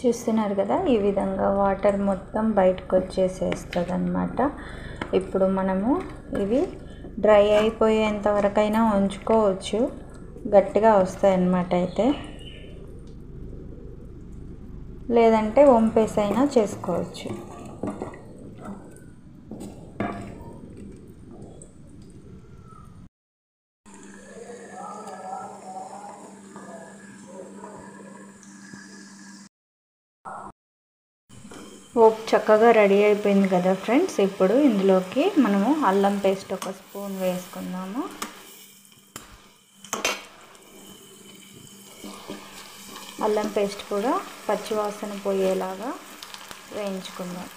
చూస్తున్నారు కదా, ఈ విధంగా వాటర్ మొత్తం బయటకు వచ్చేసేస్తుంది అన్నమాట. ఇప్పుడు మనము ఇవి డ్రై అయిపోయేంత వరకైనా ఉంచుకోవచ్చు, గట్టిగా వస్తాయి అన్నమాట. అయితే లేదంటే వంపేసైనా చేసుకోవచ్చు. పోపు చక్కగా రెడీ అయిపోయింది కదా ఫ్రెండ్స్. ఇప్పుడు ఇందులోకి మనము అల్లం పేస్ట్ ఒక స్పూన్ వేసుకుందాము. అల్లం పేస్ట్ కూడా పచ్చివాసన పోయేలాగా వేయించుకుందాం.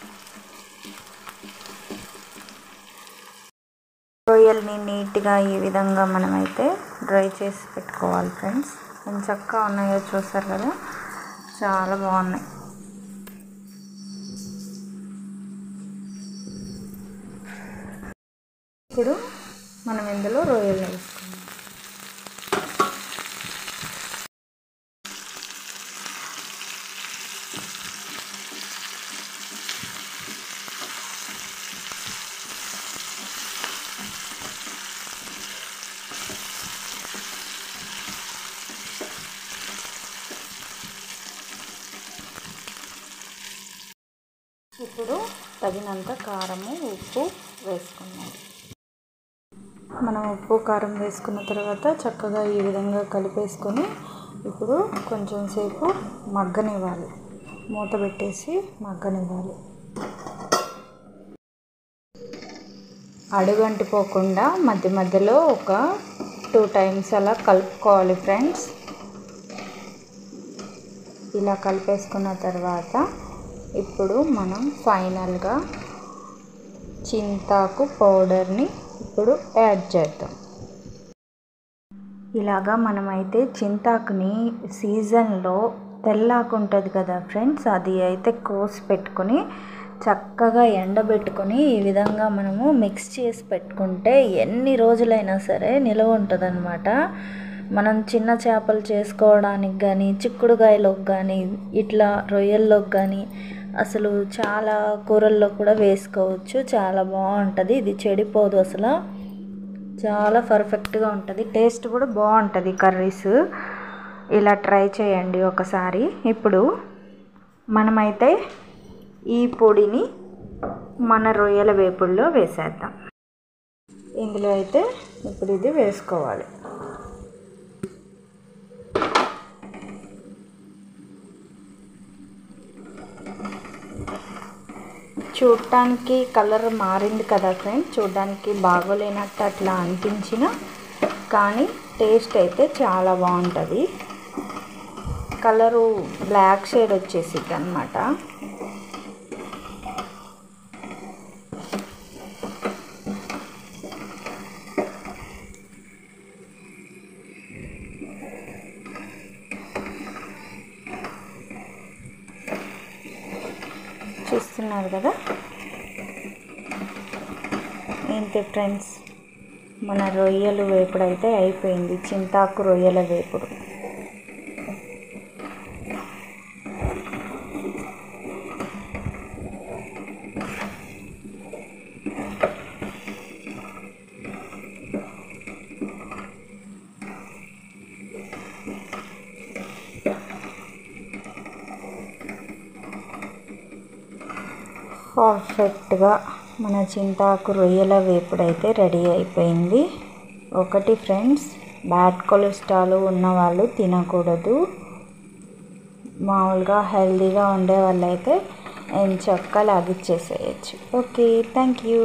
రొయ్యల్ని నీట్గా ఈ విధంగా మనమైతే డ్రై చేసి పెట్టుకోవాలి ఫ్రెండ్స్. ఎంత చక్కగా ఉన్నాయో చూస్తారు కదా, చాలా బాగున్నాయి. ఇప్పుడు మనం ఇందులో రొయ్యలు వేసుకుందాం. ఇప్పుడు తగినంత కారము ఉప్పు వేసుకున్నాం. మనం ఉప్పు కారం వేసుకున్న తర్వాత చక్కగా ఈ విధంగా కలిపేసుకొని ఇప్పుడు కొంచెం సేపు మగ్గనివ్వాలి. మూత పెట్టేసి మగ్గనివ్వాలి. అడుగంటిపోకుండా మధ్య మధ్యలో ఒక 2 టైమ్స్ అలా కలుపుకోవాలి ఫ్రెండ్స్. ఇలా కలిపేసుకున్న తర్వాత ఇప్పుడు మనం ఫైనల్గా చింతాకు పౌడర్ని ఇప్పుడు యాడ్ చేద్దాం. ఇలాగా మనమైతే చింతాకుని సీజన్లో తెల్లాకు ఉంటుంది కదా ఫ్రెండ్స్, అది అయితే కోసి పెట్టుకొని చక్కగా ఎండబెట్టుకొని ఈ విధంగా మనము మిక్స్ చేసి పెట్టుకుంటే ఎన్ని రోజులైనా సరే నిలవ ఉంటుంది అన్నమాట. మనం చిన్న చేపలు చేసుకోవడానికి కానీ, చిక్కుడుకాయలోకి కానీ, ఇట్లా రొయ్యల్లోకి కానీ, అసలు చాలా కూరల్లో కూడా వేసుకోవచ్చు. చాలా బాగుంటుంది, ఇది చెడిపోదు, అసలు చాలా పర్ఫెక్ట్గా ఉంటుంది. టేస్ట్ కూడా బాగుంటుంది కర్రీస్. ఇలా ట్రై చేయండి ఒకసారి. ఇప్పుడు మనమైతే ఈ పొడిని మన రొయ్యల వేపుల్లో వేసేద్దాం. ఇందులో అయితే ఇప్పుడు ఇది వేసుకోవాలి. చూడటానికి కలర్ మారింది కదా ఫ్రెండ్స్, చూడడానికి బాగోలేనట్టు అట్లా అనిపించిన కానీ టేస్ట్ అయితే చాలా బాగుంటుంది. కలరు బ్లాక్ షేడ్ వచ్చేసిద్ది అన్నమాట. చూస్తున్నారు కదా, ఏంటి ఫ్రెండ్స్, మన రొయ్యలు వేపుడు అయితే అయిపోయింది. చింతాకు రొయ్యల వేపుడు. పర్ఫెక్ట్గా మన చింతాకు రొయ్యల వేపుడు అయితే రెడీ అయిపోయింది. ఒకటి ఫ్రెండ్స్, బ్యాడ్ కొలెస్ట్రాల్ ఉన్నవాళ్ళు తినకూడదు. మామూలుగా హెల్తీగా ఉండే వాళ్ళైతే ఎంచక్కా లాగిచ్చేసేయచ్చు. Okay, thank you.